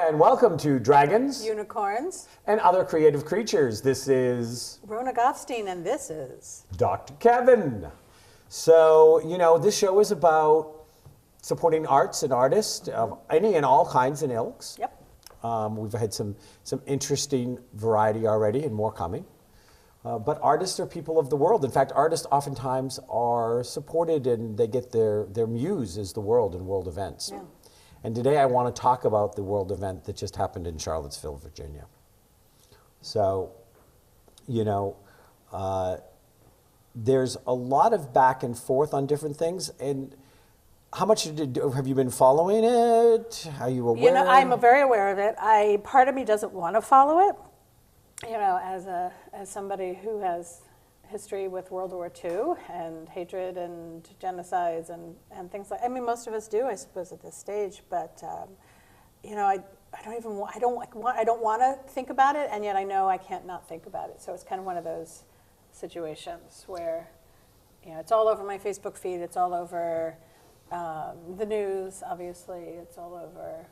And welcome to Dragons Unicorns. and Other Creative Creatures. This is Rona Gofstein, and this is Dr. Kevin. So, this show is about supporting arts and artists of any and all kinds and ilks. Yep. We've had some interesting variety already and more coming. But artists are people of the world. In fact, artists oftentimes are supported and they get their muse is the world and world events. Yeah. And today I want to talk about the world event that just happened in Charlottesville, Virginia. So, there's a lot of back and forth on different things. And how much have you been following it? Are you aware? I'm very aware of it. Part of me doesn't want to follow it. As somebody who has history with World War II and hatred and genocides and things like. I mean, most of us do, I suppose, at this stage. But I don't want to think about it, and yet I know I can't not think about it. So it's kind of one of those situations where, it's all over my Facebook feed. It's all over the news. Obviously, it's all over.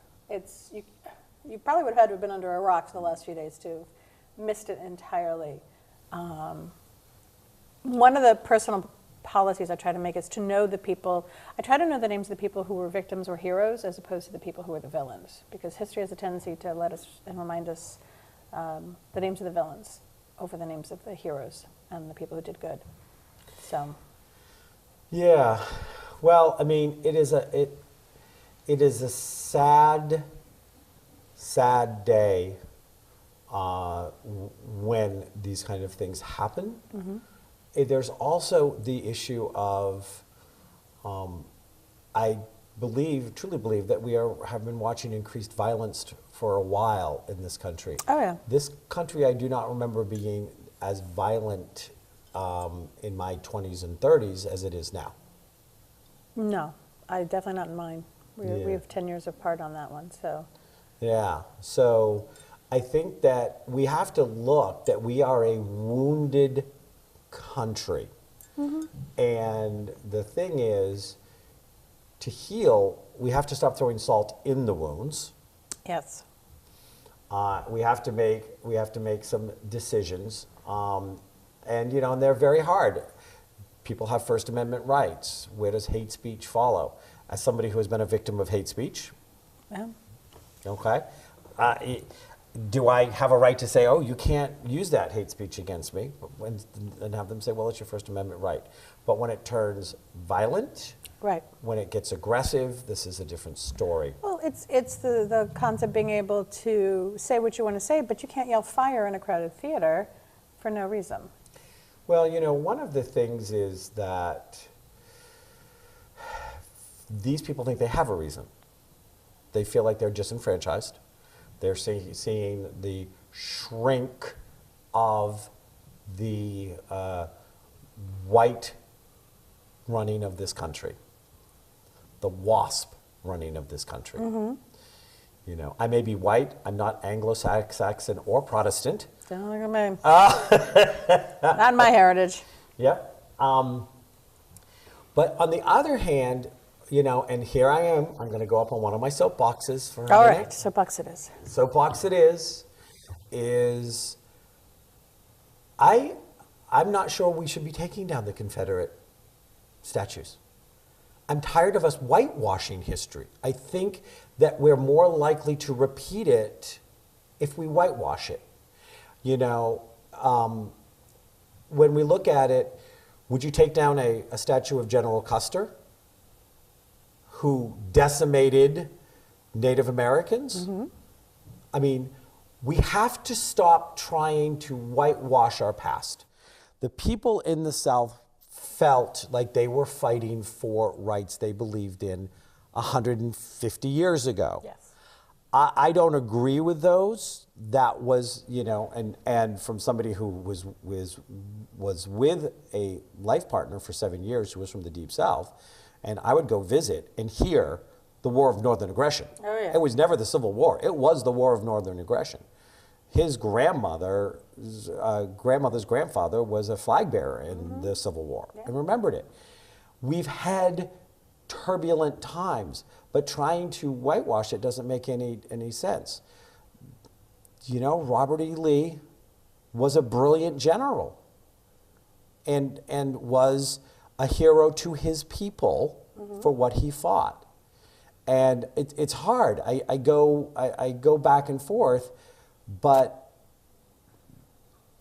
You probably would have had to have been under a rock for the last few days too. Missed it entirely. One of the personal policies I try to make is to know the people. I try to know the names of the people who were victims or heroes as opposed to the people who were the villains, because history has a tendency to let us and remind us the names of the villains over the names of the heroes and the people who did good. So. Yeah, well, I mean, it is a sad day when these kind of things happen. Mm-hmm. There's also the issue of, I truly believe that we have been watching increased violence for a while in this country. Oh yeah. This country, I do not remember being as violent in my 20s and 30s as it is now. No, definitely not in mine. We have 10 years apart on that one, so. Yeah, so I think that we have to look that we are a wounded country. Mm-hmm. And the thing is, to heal, we have to stop throwing salt in the wounds. Yes. We have to make some decisions, and they're very hard. People have First Amendment rights. Where does hate speech follow? As somebody who has been a victim of hate speech, Yeah. okay, do I have a right to say, oh, you can't use that hate speech against me, and have them say, well, it's your First Amendment right. But when it turns violent, Right. when it gets aggressive, this is a different story. Well, it's the concept of being able to say what you want to say, but you can't yell fire in a crowded theater for no reason. Well, one of the things is that these people think they have a reason. They feel like they're disenfranchised. They're seeing the shrink of the white running of this country, the WASP running of this country. Mm-hmm. I may be white. I'm not Anglo-Saxon or Protestant. Don't look at me. Not my heritage. Yep. But on the other hand, and here I am. I'm going to go up on one of my soapboxes for a minute. All right, soapbox it is. Soapbox it is I'm not sure we should be taking down the Confederate statues. I'm tired of us whitewashing history. I think that we're more likely to repeat it if we whitewash it. When we look at it, would you take down a statue of General Custer, who decimated Native Americans? Mm-hmm. I mean, we have to stop trying to whitewash our past. The people in the South felt like they were fighting for rights they believed in 150 years ago. Yes. I don't agree with those. That was, and from somebody who was with a life partner for 7 years who was from the Deep South, and I would go visit and hear the War of Northern Aggression. Oh, yeah. It was never the Civil War. It was the War of Northern Aggression. His grandmother's grandfather was a flag bearer in the Civil War and remembered it. We've had turbulent times, but trying to whitewash it doesn't make any sense. You know, Robert E. Lee was a brilliant general and was a hero to his people for what he fought. And it's hard. I go back and forth, but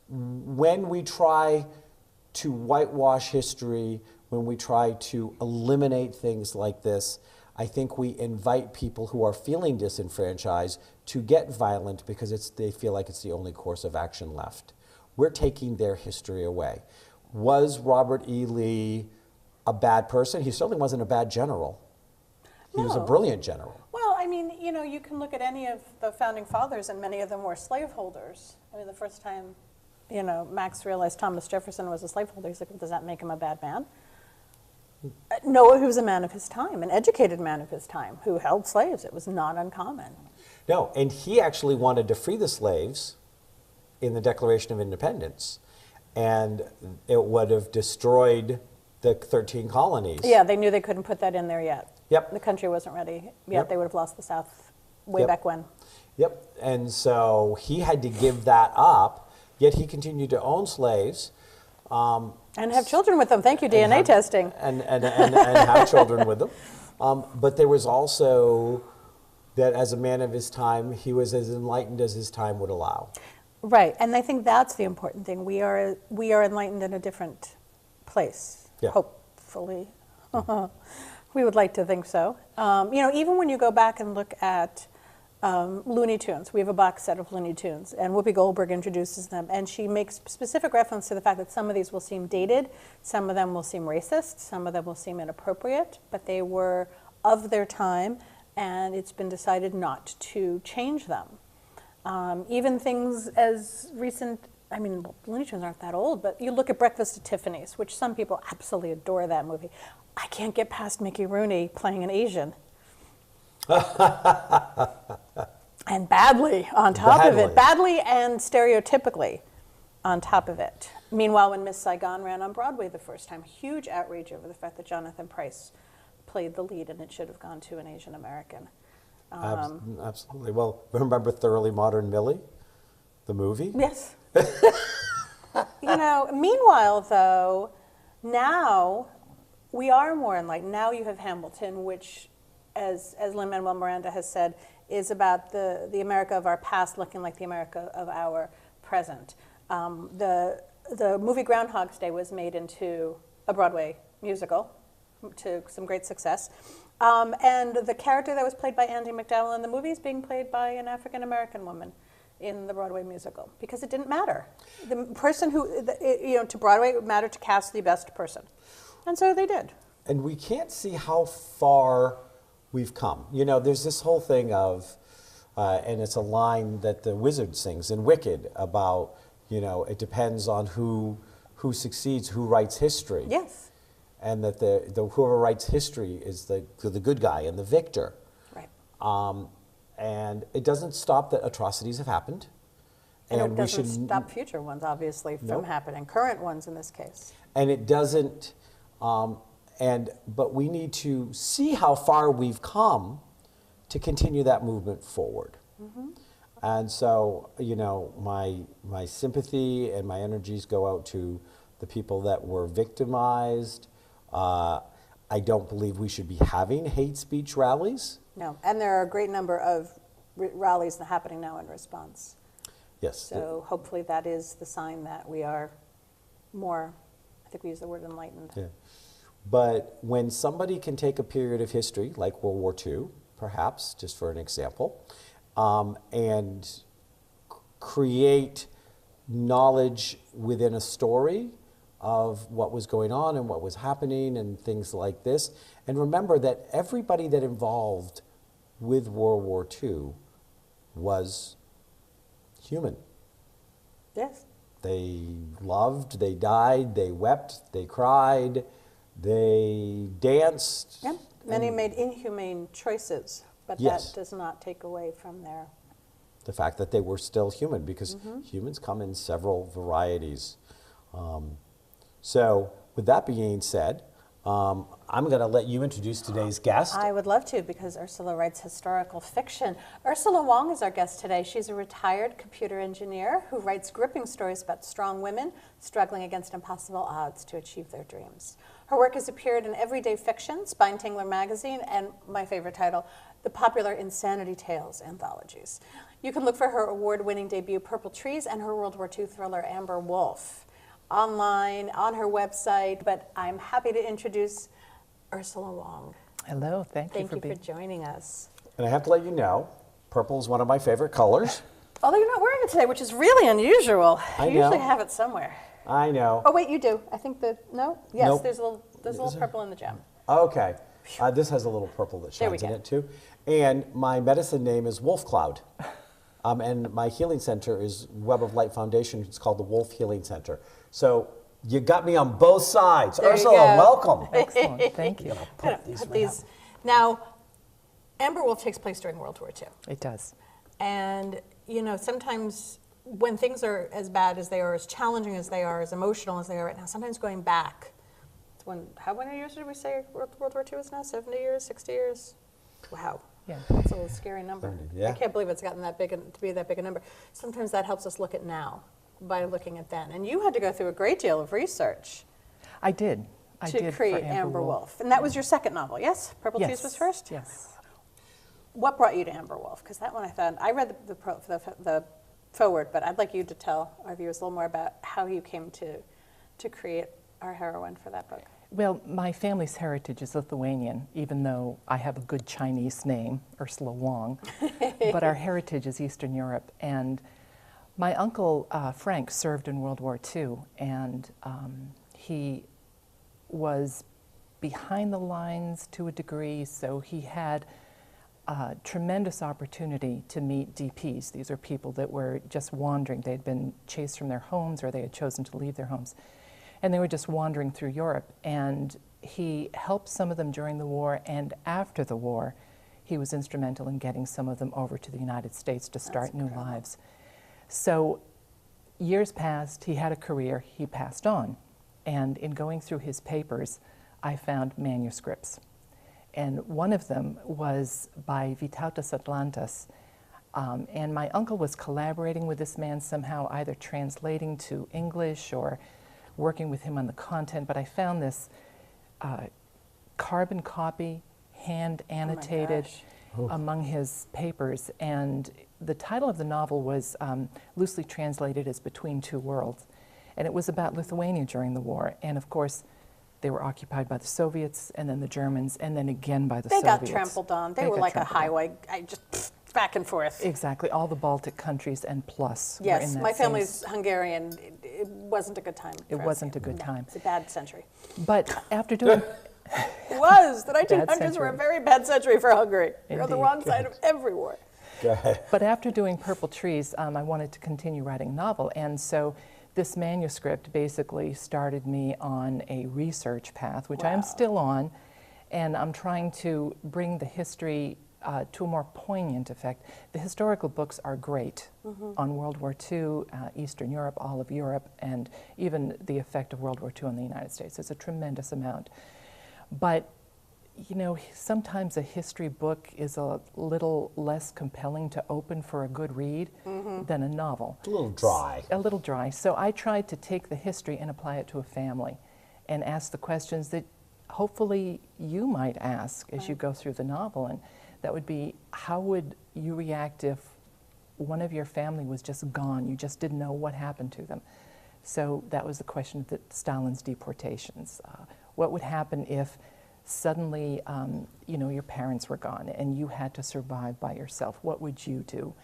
when we try to whitewash history, when we try to eliminate things like this, I think we invite people who are feeling disenfranchised to get violent because they feel like it's the only course of action left. We're taking their history away. Was Robert E. Lee a bad person? He certainly wasn't a bad general. He was a brilliant general. Well, I mean, you know, you can look at any of the founding fathers, and many of them were slaveholders. I mean, the first time, you know, Max realized Thomas Jefferson was a slaveholder, he's like, does that make him a bad man? No, he was a man of his time, an educated man of his time, who held slaves. It was not uncommon. No, and he actually wanted to free the slaves in the Declaration of Independence, and it would have destroyed the 13 colonies. Yeah, they knew they couldn't put that in there yet. Yep. The country wasn't ready yet. Yep. They would have lost the South way back when. Yep, and so he had to give that up, yet he continued to own slaves. And have children with them. Thank you, DNA testing. And have children with them. But there was also that as a man of his time, he was as enlightened as his time would allow. Right, and I think that's the important thing. We are enlightened in a different place, hopefully. We would like to think so. You know, even when you go back and look at Looney Tunes, we have a box set of Looney Tunes, and Whoopi Goldberg introduces them, and she makes specific reference to the fact that some of these will seem dated, some of them will seem racist, some of them will seem inappropriate, but they were of their time, and it's been decided not to change them. Even things as recent, I mean, Looney Tunes aren't that old, but you look at Breakfast at Tiffany's, which some people absolutely adore that movie. I can't get past Mickey Rooney playing an Asian. And badly on top of it. Badly and stereotypically on top of it. Meanwhile, when Miss Saigon ran on Broadway the first time, huge outrage over the fact that Jonathan Pryce played the lead and it should have gone to an Asian American. Absolutely. Well, remember Thoroughly Modern Millie, the movie? Yes. You know, meanwhile, though, now we are more enlightened. Now you have Hamilton, which, as Lin-Manuel Miranda has said, is about the America of our past looking like the America of our present. The movie Groundhog's Day was made into a Broadway musical to some great success. And the character that was played by Andie MacDowell in the movie is being played by an African-American woman in the Broadway musical, because it didn't matter. The person who, you know, to Broadway, it mattered to cast the best person. And so they did. And we can't see how far we've come. You know, there's this whole thing of, and it's a line that the wizard sings in Wicked about, you know, it depends on who succeeds, who writes history. Yes. And that the whoever writes history is the good guy and the victor. Right. And it doesn't stop that atrocities have happened. And it doesn't stop future ones, obviously, from happening. Current ones in this case. And it doesn't, but we need to see how far we've come to continue that movement forward. Mm-hmm. And so, you know, my sympathy and my energies go out to the people that were victimized. I don't believe we should be having hate speech rallies. No, and there are a great number of rallies that are happening now in response. Yes. So hopefully that is the sign that we are more, I think we use the word enlightened. Yeah. But when somebody can take a period of history, like World War II, perhaps, just for an example, and create knowledge within a story of what was going on and what was happening and things like this. And remember that everybody that involved with World War II was human. Yes. They loved, they died, they wept, they cried, they danced. Yep. Many made inhumane choices, but that does not take away from the fact that they were still human, because humans come in several varieties. So with that being said, I'm going to let you introduce today's guest. I would love to, because Ursula writes historical fiction. Ursula Wong is our guest today. She's a retired computer engineer who writes gripping stories about strong women struggling against impossible odds to achieve their dreams. Her work has appeared in Everyday Fiction, Spine-Tingler magazine, and my favorite title, the popular Insanity Tales anthologies. You can look for her award-winning debut, Purple Trees, and her World War II thriller, Amber Wolf, online, on her website. But I'm happy to introduce Ursula Wong. Hello, thank you for joining us. And I have to let you know, purple is one of my favorite colors. Although you're not wearing it today, which is really unusual. I You usually know. have it somewhere. I know. Oh wait, you do. I think no? Yes, Nope. there's a little purple in the gem. Okay. This has a little purple that There we shines in go. it too. And my medicine name is Wolf Cloud. And my healing center is Web of Light Foundation. It's called the Wolf Healing Center. So you got me on both sides. There you Ursula, go. welcome. Excellent, thank you. Put these Put right these. Now, Amber Wolf takes place during World War II. It does. And, you know, sometimes when things are as bad as they are, as challenging as they are, as emotional as they are right now, sometimes going back to how many years did we say World War II is now? 70 years, 60 years? Wow. Yeah. That's a little scary number. 70, yeah. I can't believe it's gotten that big to be that big a number. Sometimes that helps us look at now by looking at then. And you had to go through a great deal of research I did. I to did create for Amber Wolf. And that was your second novel, yes? Purple Yes. Tees was first? Yes. What brought you to Amber Wolf? Because that one I thought, I read the forward, but I'd like you to tell our viewers a little more about how you came to create our heroine for that book. Well, my family's heritage is Lithuanian, even though I have a good Chinese name, Ursula Wong. But our heritage is Eastern Europe. And my uncle, Frank, served in World War II, and he was behind the lines to a degree, so he had a tremendous opportunity to meet DPs. These are people that were just wandering. They had been chased from their homes, or they had chosen to leave their homes. And they were just wandering through Europe. And he helped some of them during the war, and after the war, he was instrumental in getting some of them over to the United States to start new lives. So years passed, he had a career, he passed on. And in going through his papers, I found manuscripts. And one of them was by Vytautas Atlantas. And my uncle was collaborating with this man somehow, either translating to English or working with him on the content. But I found this carbon copy, hand annotated among his papers. And the title of the novel was loosely translated as Between Two Worlds. And it was about Lithuania during the war. And of course, they were occupied by the Soviets, and then the Germans, and then again by the They Soviets. got trampled on. They were like a highway, just back and forth. Exactly. All the Baltic countries and plus were Yes, in that my same family's Hungarian. It wasn't a good time. It for us wasn't here. a good No, time. It's a bad century. But after doing, It was. The Bad 1900s were a century. very bad century for Hungary. You're on the Indeed. wrong side of every war. Go ahead. but after doing Purple Trees, I wanted to continue writing a novel, and so this manuscript basically started me on a research path, which I am Wow. still on, and I'm trying to bring the history to a more poignant effect. The historical books are great on World War II, Eastern Europe, all of Europe, and even the effect of World War II on the United States. It's a tremendous amount. But, you know, sometimes a history book is a little less compelling to open for a good read than a novel. It's a little dry. A little dry. So I tried to take the history and apply it to a family and ask the questions that hopefully you might ask as you go through the novel. And that would be, how would you react if one of your family was just gone? You just didn't know what happened to them. So that was the question of Stalin's deportations. What would happen if suddenly, you know, your parents were gone and you had to survive by yourself? What would you do?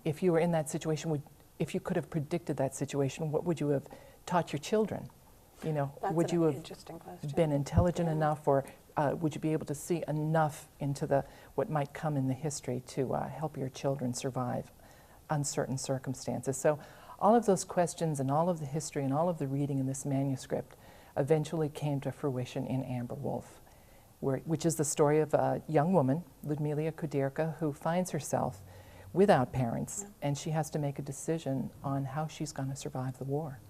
If you were in that situation, if you could have predicted that situation, what would you have taught your children? You know, That's would an you have interesting question. been intelligent enough, or would you be able to see enough into what might come in the history to help your children survive uncertain circumstances? So all of those questions and all of the history and all of the reading in this manuscript eventually came to fruition in Amber Wolf, which is the story of a young woman, Ludmila Kudirka, who finds herself without parents, and she has to make a decision on how she's going to survive the war.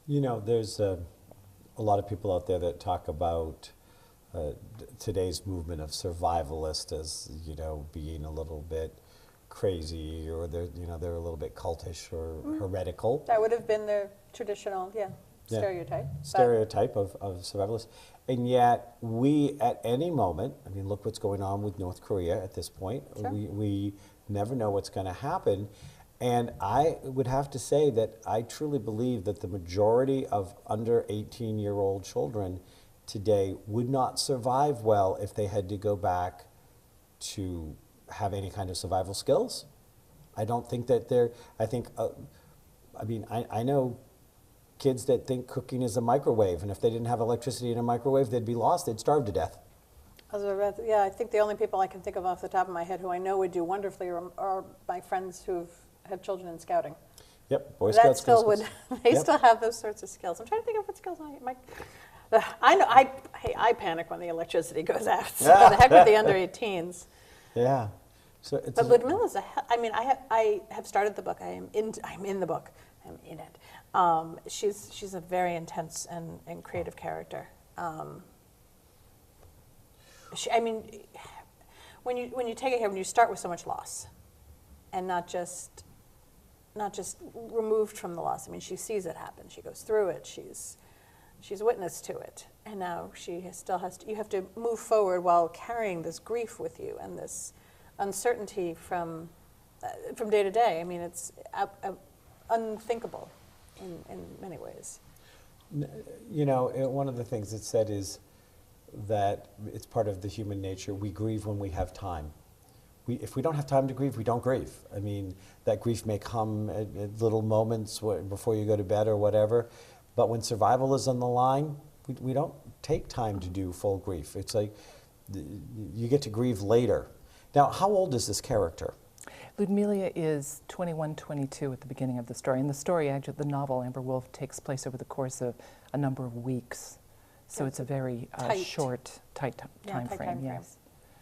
You know, there's a a lot of people out there that talk about today's movement of survivalist as, you know, being a little bit crazy, or they're, you know, they're a little bit cultish or heretical. That would have been their traditional, Yeah. stereotype. Stereotype of survivalists. And yet, we, at any moment, I mean, look what's going on with North Korea at this point. Sure. We never know what's going to happen. And I would have to say that I truly believe that the majority of under 18-year-old children today would not survive well if they had to go back to have any kind of survival skills. I don't think that they're, I think, I mean, I know kids that think cooking is a microwave, and if they didn't have electricity in a microwave, they'd be lost, they'd starve to death. Yeah, I think the only people I can think of off the top of my head who I know would do wonderfully are my friends who've had children in scouting. Yep, Boy That Scouts. still would, they Yep. still have those sorts of skills. I'm trying to think of what skills I know, I panic when the electricity goes out, so the heck with the under 18s. Yeah. So it's But Ludmilla's I mean, I have started the book. I'm in the book. I'm in it. She's a very intense and creative character. I mean, when you take it here, when you start with so much loss, and not just removed from the loss. I mean, she sees it happen. She goes through it. She's witness to it, and now still has to. You have to move forward while carrying this grief with you and this uncertainty from day to day. I mean, it's unthinkable in many ways. You know, one of the things it said is that it's part of the human nature. We grieve when we have time. If we don't have time to grieve, we don't grieve. I mean, that grief may come at little moments before you go to bed or whatever, but when survival is on the line, we don't take time to do full grief. It's like you get to grieve later. Now, how old is this character? Ludmilla is 21, 22 at the beginning of the story. And the story, actually, the novel, Amber Wolf, takes place over the course of a number of weeks. So it's a very short, tight time frame, yes.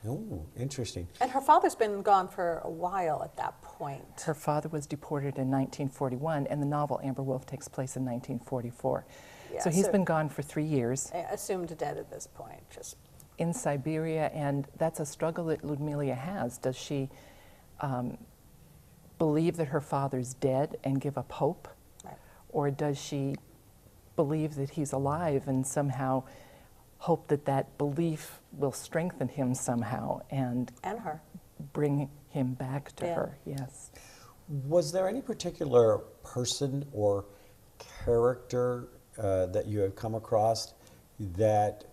Oh, interesting. And her father's been gone for a while at that point. Her father was deported in 1941, and the novel Amber Wolf takes place in 1944. Yeah, so he's been gone for 3 years. Assumed dead at this point. Just in Siberia, and that's a struggle that Ludmilla has. Does she believe that her father's dead and give up hope? Right. Or does she believe that he's alive and somehow hope that that belief will strengthen him somehow and her. bring him back to her? Yes. Was there any particular person or character that you have come across that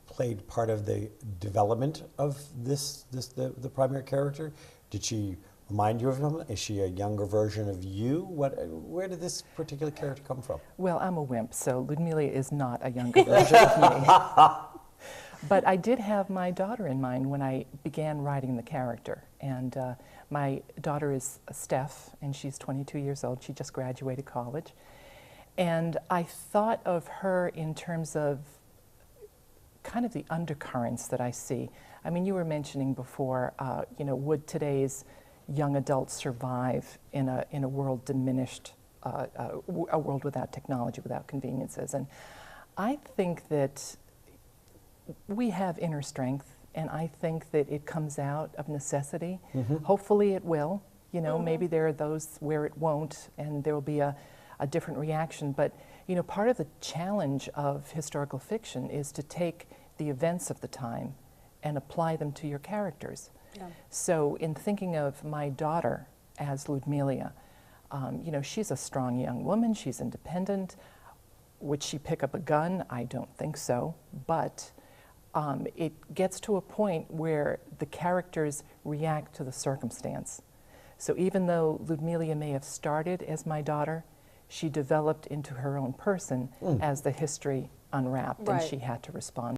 played part of the development of the primary character? Did she remind you of him? Is she a younger version of you? Where did this particular character come from? Well, I'm a wimp, so Ludmilla is not a younger version of me. But I did have my daughter in mind when I began writing the character. And my daughter is Steph, and she's 22 years old. She just graduated college. And I thought of her in terms of kind of the undercurrents that I see. I mean, you were mentioning before, you know, would today's young adults survive in a world diminished, a world without technology, without conveniences? And I think that we have inner strength, and I think that it comes out of necessity. Mm-hmm. Hopefully it will. You know, maybe there are those where it won't, and there will be a different reaction. But, you know, part of the challenge of historical fiction is to take the events of the time and apply them to your characters. Yeah. So in thinking of my daughter as Ludmilla, you know, she's a strong young woman, she's independent. Would she pick up a gun? I don't think so. But it gets to a point where the characters react to the circumstance. So even though Ludmilla may have started as my daughter, she developed into her own person as the history unwrapped, and she had to respond